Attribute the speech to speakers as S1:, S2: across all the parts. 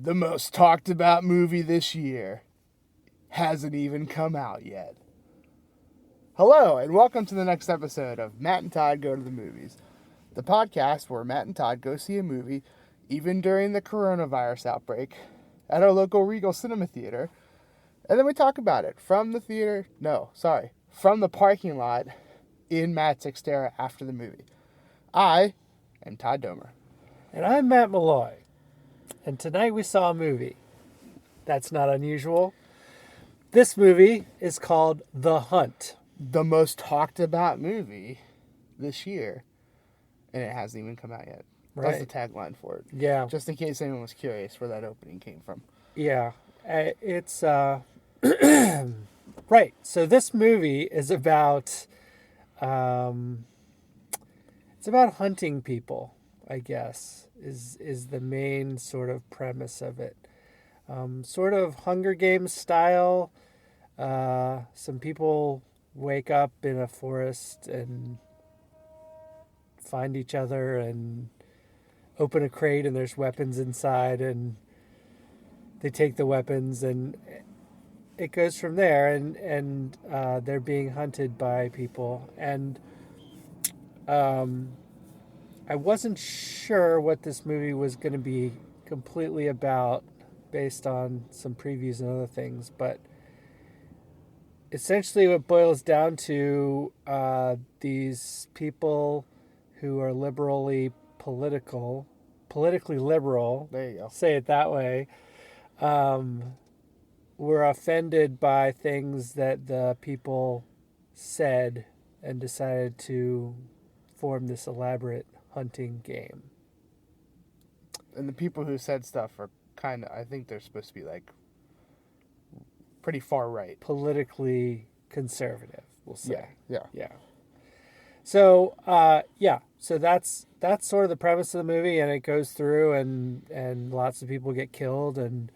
S1: The most talked about movie this year hasn't even come out yet. Hello, and welcome to the next episode of Matt and Todd Go to the Movies, the podcast where Matt and Todd go see a movie, even during the coronavirus outbreak, at our local Regal Cinema Theater, and then we talk about it from the parking lot in Matt's Xterra after the movie. I am Todd Domer.
S2: And I'm Matt Malloy. And tonight we saw a movie. That's not unusual. This movie is called The Hunt.
S1: The most talked about movie this year. And it hasn't even come out yet.
S2: Right.
S1: That's the tagline for it.
S2: Yeah.
S1: Just in case anyone was curious where that opening came from.
S2: Yeah. It's, right. So this movie is about, it's about hunting people, I guess, is the main sort of premise of it. Sort of Hunger Games style. Some people wake up in a forest and find each other and open a crate and there's weapons inside and they take the weapons and it goes from there and they're being hunted by people. And I wasn't sure what this movie was going to be completely about based on some previews and other things, but essentially what boils down to these people who are politically liberal,
S1: There you go.
S2: say it that way, were offended by things that the people said and decided to form this elaborate hunting game.
S1: And the people who said stuff are kind of, I think they're supposed to be like pretty far right.
S2: Politically conservative, we'll say.
S1: Yeah.
S2: So, so that's sort of the premise of the movie, and it goes through, and lots of people get killed, and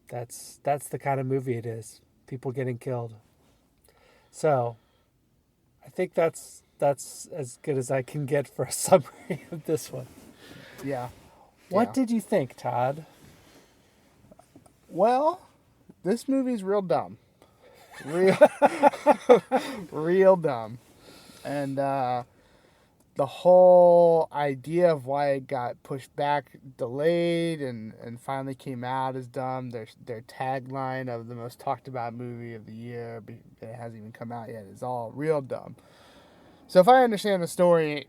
S2: that's the kind of movie it is. People getting killed. So, I think that's as good as I can get for a summary of this one.
S1: Yeah.
S2: What did you think, Todd?
S1: Well, this movie's real dumb. Real dumb. And the whole idea of why it got pushed back, delayed, and finally came out is dumb. Their tagline of the most talked about movie of the year, but it hasn't even come out yet, is all real dumb. So if I understand the story,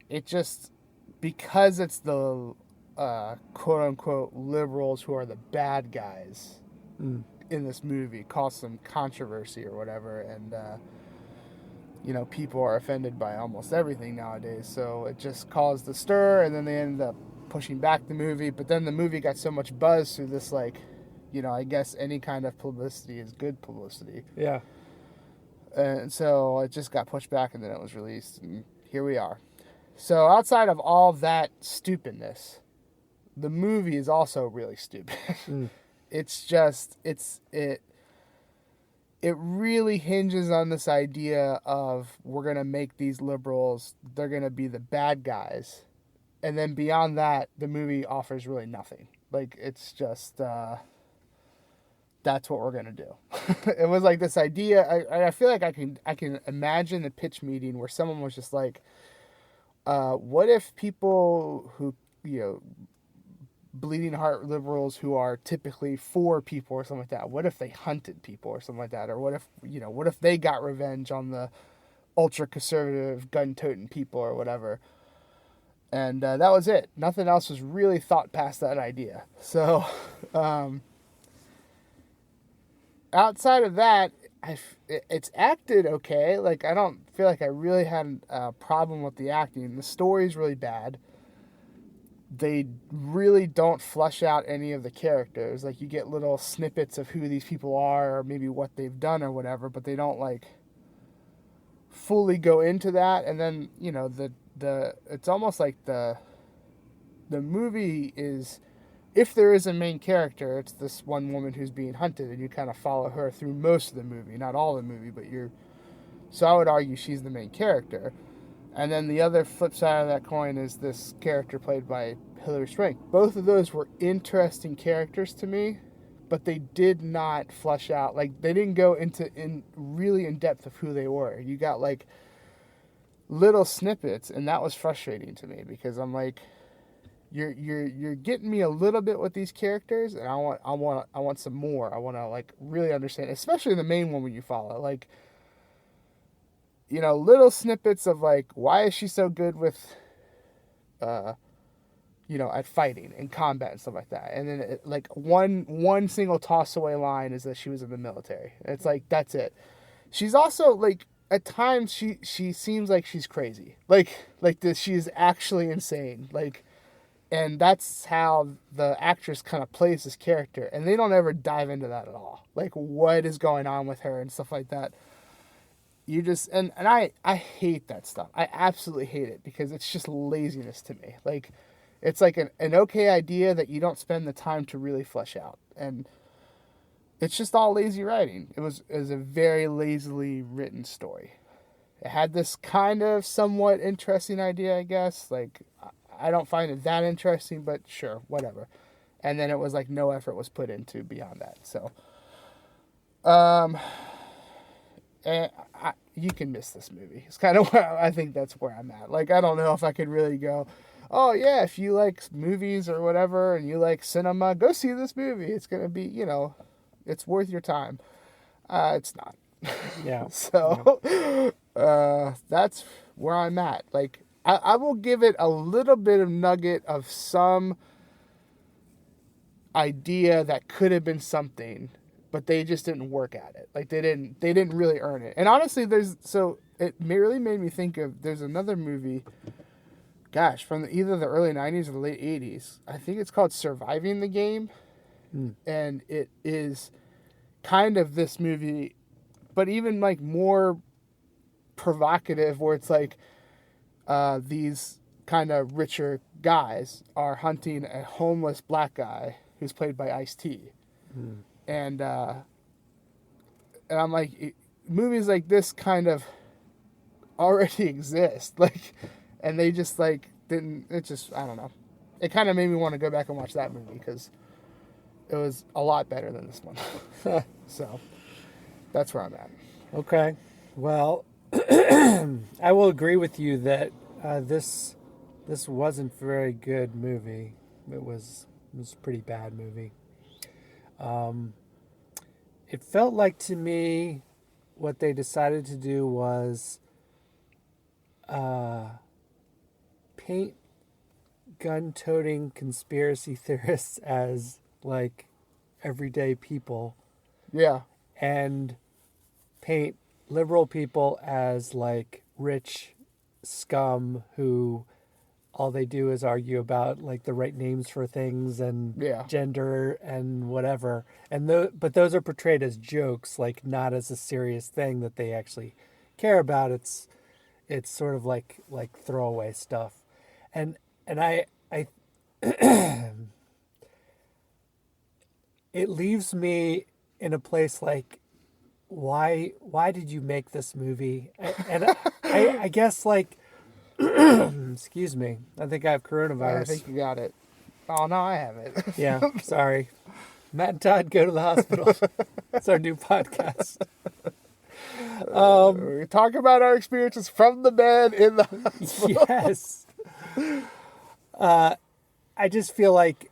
S1: it just, because it's the quote-unquote liberals who are the bad guys in this movie, caused some controversy or whatever, and people are offended by almost everything nowadays, so it just caused a stir, and then they ended up pushing back the movie. But then the movie got so much buzz through this, I guess any kind of publicity is good publicity.
S2: Yeah.
S1: And so it just got pushed back, and then it was released, and here we are. So outside of all that stupidness, the movie is also really stupid. It's just, it really hinges on this idea of, we're going to make these liberals, they're going to be the bad guys. And then beyond that, the movie offers really nothing. It's just, that's what we're going to do. It was like this idea. I feel like I can imagine the pitch meeting where someone was just like, what if people who, bleeding heart liberals who are typically for people or something like that, what if they hunted people or something like that? Or what if they got revenge on the ultra conservative gun-toting people or whatever? And that was it. Nothing else was really thought past that idea. So, outside of that, it's acted okay. I don't feel like I really had a problem with the acting. The story's really bad. They really don't flesh out any of the characters. You get little snippets of who these people are or maybe what they've done or whatever, but they don't fully go into that. And then, it's almost like the movie is, if there is a main character, it's this one woman who's being hunted, and you kind of follow her through most of the movie, not all the movie, but so I would argue she's the main character. And then the other flip side of that coin is this character played by Hilary Swank. Both of those were interesting characters to me, but they did not flesh out. Like, they didn't go really in depth of who they were. You got like little snippets, and that was frustrating to me because I'm like, you're getting me a little bit with these characters, and I want some more. I want to like really understand, especially the main woman you follow. Like, you know, little snippets of like, why is she so good with, you know, at fighting and combat and stuff like that. And then like one single toss away line is that she was in the military. It's like, that's it. She's also like, at times she seems like she's crazy. Like this, she's actually insane. Like, and that's how the actress kind of plays this character. And they don't ever dive into that at all. Like, what is going on with her and stuff like that. You just, and I hate that stuff. I absolutely hate it because it's just laziness to me. Like, it's like an okay idea that you don't spend the time to really flesh out. And it's just all lazy writing. It was a very lazily written story. It had this kind of somewhat interesting idea, I guess. Like, I don't find it that interesting, but sure, whatever. And then it was like no effort was put into beyond that. So, and you can miss this movie. It's kind of where I think that's where I'm at. Like, I don't know if I could really go, oh yeah, if you like movies or whatever and you like cinema, go see this movie. It's going to be, you know, it's worth your time. It's not.
S2: Yeah.
S1: So, that's where I'm at. Like, I will give it a little bit of nugget of some idea that could have been something, but they just didn't work at it. Like, they didn't really earn it. And honestly, it really made me think of, there's another movie, gosh, from either the early 90s or the late 80s. I think it's called Surviving the Game. And it is kind of this movie, but even like more provocative, where it's like these kind of richer guys are hunting a homeless black guy who's played by Ice-T. And I'm like, movies like this kind of already exist. Like, and they just like didn't. It just, I don't know. It kind of made me want to go back and watch that movie because it was a lot better than this one. So that's where I'm at.
S2: Okay. Well, I will agree with you that this wasn't a very good movie. It was a pretty bad movie. It felt like to me what they decided to do was paint gun-toting conspiracy theorists as like everyday people.
S1: Yeah.
S2: And paint liberal people as like rich scum who all they do is argue about like the right names for things and gender and whatever. And but those are portrayed as jokes, like not as a serious thing that they actually care about. It's sort of like throwaway stuff. And I it leaves me in a place like, why did you make this movie? And I guess like, excuse me, I think I have coronavirus.
S1: I think you got it. Oh no, I have it.
S2: Yeah, sorry. Matt and Todd go to the hospital. It's our new podcast.
S1: We talk about our experiences from the bed in the hospital.
S2: Yes. I just feel like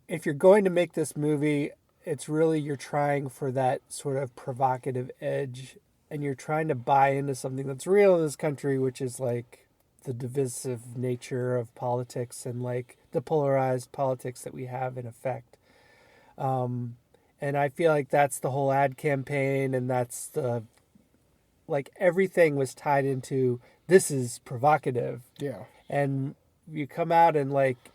S2: if you're going to make this movie, it's really you're trying for that sort of provocative edge, and you're trying to buy into something that's real in this country, which is like the divisive nature of politics and like the polarized politics that we have in effect. And I feel like that's the whole ad campaign, and that's the, like, everything was tied into this is provocative.
S1: Yeah.
S2: And you come out and like,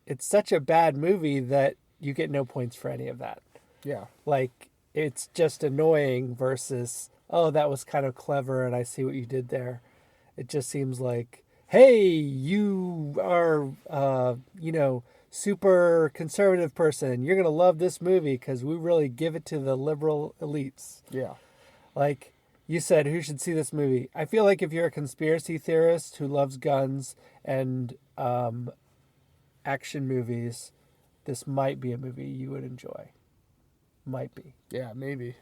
S2: it's such a bad movie that you get no points for any of that.
S1: Yeah.
S2: Like, it's just annoying versus, oh, that was kind of clever and I see what you did there. It just seems like, hey, you are, super conservative person. You're going to love this movie because we really give it to the liberal elites.
S1: Yeah.
S2: Like, You said who should see this movie. I feel like if you're a conspiracy theorist who loves guns and action movies, this might be a movie you would enjoy. Might be.
S1: Yeah, maybe.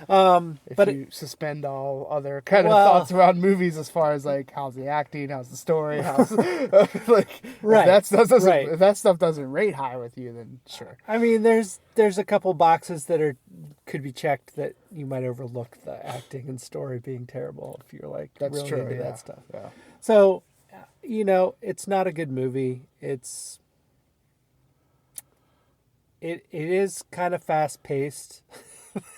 S1: If
S2: But
S1: you suspend all other kind of thoughts around movies as far as like how's the acting, how's the story, how's like
S2: right.
S1: If that stuff doesn't rate high with you, then sure.
S2: I mean, there's a couple boxes that could be checked that you might overlook the acting and story being terrible if you're like
S1: That's
S2: really
S1: true,
S2: into
S1: yeah.
S2: that stuff.
S1: Yeah.
S2: So, it's not a good movie. It is kind of fast paced.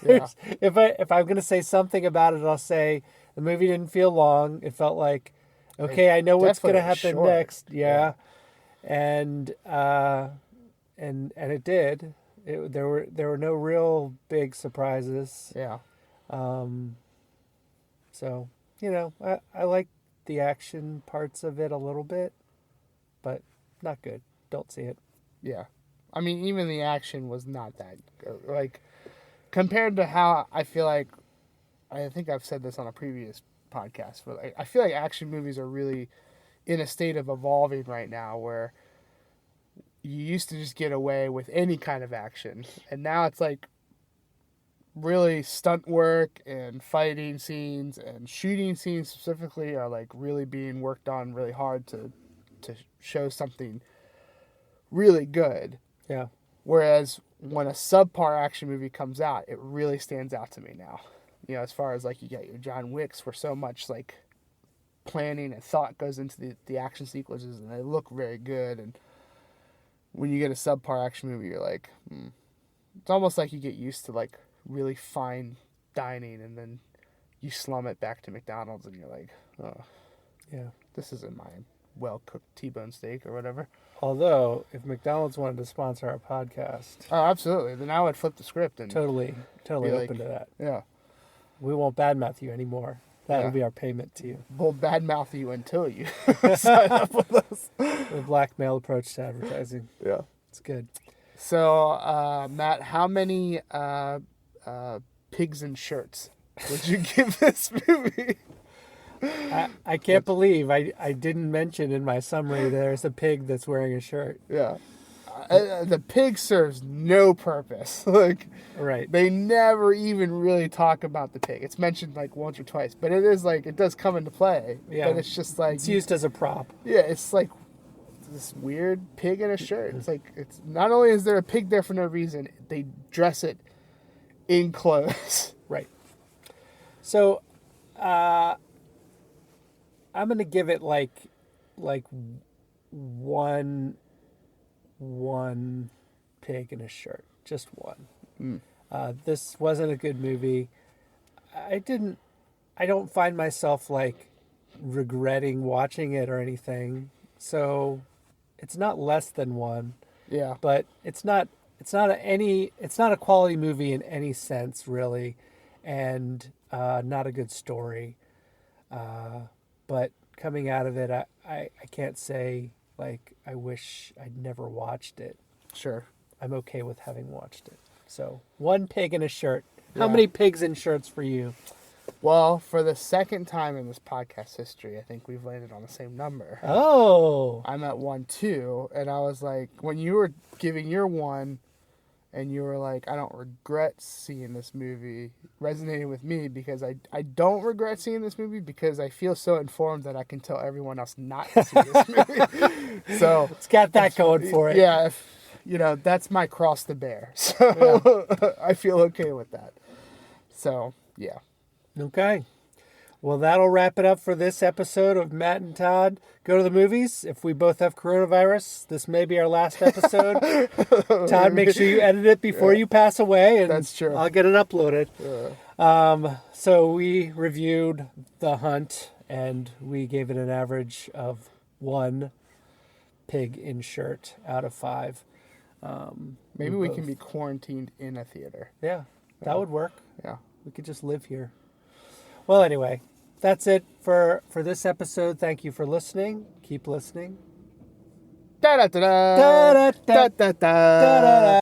S1: Yeah.
S2: If I'm gonna say something about it, I'll say the movie didn't feel long. It felt like, okay, I know what's gonna happen
S1: short.
S2: next. Yeah. And it did. There were no real big surprises.
S1: Yeah.
S2: So I like the action parts of it a little bit, but not good. Don't see it.
S1: Yeah. I mean, even the action was not that like compared to how I feel like, I think I've said this on a previous podcast, but I feel like action movies are really in a state of evolving right now where you used to just get away with any kind of action. And now it's like really stunt work and fighting scenes and shooting scenes specifically are like really being worked on really hard to show something really good.
S2: Yeah.
S1: Whereas when a subpar action movie comes out, it really stands out to me now. As far as like you get your John Wicks, where so much like planning and thought goes into the action sequences, and they look very good. And when you get a subpar action movie, you're like, It's almost like you get used to like really fine dining, and then you slum it back to McDonald's, and you're like, oh,
S2: yeah,
S1: this isn't my well-cooked T-bone steak or whatever.
S2: Although, if McDonald's wanted to sponsor our podcast...
S1: Oh, absolutely. Then I would flip the script and...
S2: Totally open
S1: like,
S2: to that.
S1: Yeah.
S2: We won't badmouth you anymore. That'll be our payment to you.
S1: We'll badmouth you until you sign up with us.
S2: The blackmail approach to advertising.
S1: Yeah.
S2: It's good.
S1: So, Matt, how many pigs in shirts would you give this movie?
S2: I can't believe I didn't mention in my summary there's a pig that's wearing a shirt.
S1: Yeah. The pig serves no purpose. Like,
S2: right.
S1: They never even really talk about the pig. It's mentioned like once or twice, but it is like, it does come into play.
S2: Yeah.
S1: But it's just like...
S2: It's used as a prop.
S1: Yeah, it's like this weird pig in a shirt. It's like, it's not only is there a pig there for no reason, they dress it in clothes.
S2: Right. So, I'm going to give it like one pig in a shirt. Just one. This wasn't a good movie. I don't find myself like regretting watching it or anything. So it's not less than one.
S1: Yeah.
S2: But it's not a quality movie in any sense really, and not a good story. But coming out of it, I can't say, like, I wish I'd never watched it.
S1: Sure.
S2: I'm okay with having watched it. So, one pig in a shirt.
S1: Yeah.
S2: How many pigs in shirts for you?
S1: Well, for the second time in this podcast history, I think we've landed on the same number.
S2: Oh.
S1: I'm at 1, 2, and I was like, when you were giving your one, and you were like, I don't regret seeing this movie, resonating with me, because I don't regret seeing this movie because I feel so informed that I can tell everyone else not to see this movie. So
S2: it's got that going for it.
S1: Yeah, that's my cross to bear. So yeah. I feel okay with that. So, yeah.
S2: Okay. Well, that'll wrap it up for this episode of Matt and Todd Go to the Movies. If we both have coronavirus, this may be our last episode. Todd, make sure you edit it before you pass away, and
S1: that's true.
S2: I'll get it uploaded. So we reviewed The Hunt, and we gave it an average of 1 pig in shirt out of 5.
S1: Maybe we can be quarantined in a theater.
S2: Yeah, that would work.
S1: Yeah.
S2: We could just live here. Well, anyway, that's it for this episode. Thank you for listening. Keep listening.
S1: Da da da da da da da da.